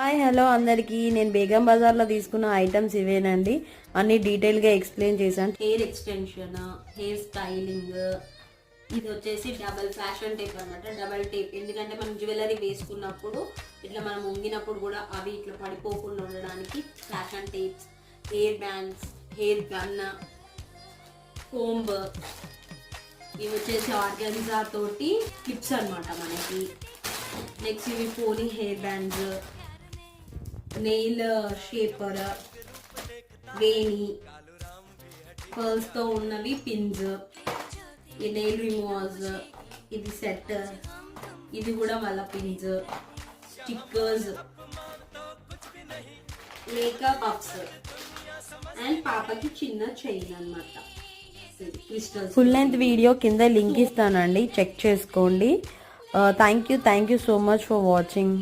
Hi hello అందరికీ నేను బేగం బజార్లో తీసుకున్న ఐటమ్స్ ఇవేనండి. అన్ని డీటెయిల్గా ఎక్స్ప్లెయిన్ చేశాను. హెయిర్ ఎక్స్టెన్షన్, హెయిర్ స్టైలింగ్, ఇది వచ్చేసి డబల్ ఫ్యాషన్ టేప్ అనమాట. డబల్ టేప్ ఎందుకంటే మనం జ్యువెలరీ వేసుకున్నప్పుడు ఇట్లా మనం ఉంగినప్పుడు కూడా అవి ఇట్లా పడిపోకుండా ఉండడానికి fashion tapes, hair bands, hair gun, comb, ఇవి వచ్చేసి ఆర్గాన్జా తోటి క్లిప్స్ అనమాట మనకి. నెక్స్ట్ ఇవి పోనీ హెయిర్ బ్యాండ్స్, నెయిల్ షేపర్, వేణి, పర్ల్స్తో ఉన్నవి పిన్స్, ఈ నెయిల్ రిమూవర్స్, ఇది సెట్, ఇది కూడా మళ్ళీ pins, stickers, makeup puffs and పాపకి చిన్న చైన్ అనమాట. ఫుల్ లెంత్ వీడియో కింద లింక్ ఇస్తానండి, చెక్ చేసుకోండి. Thank you so much for watching.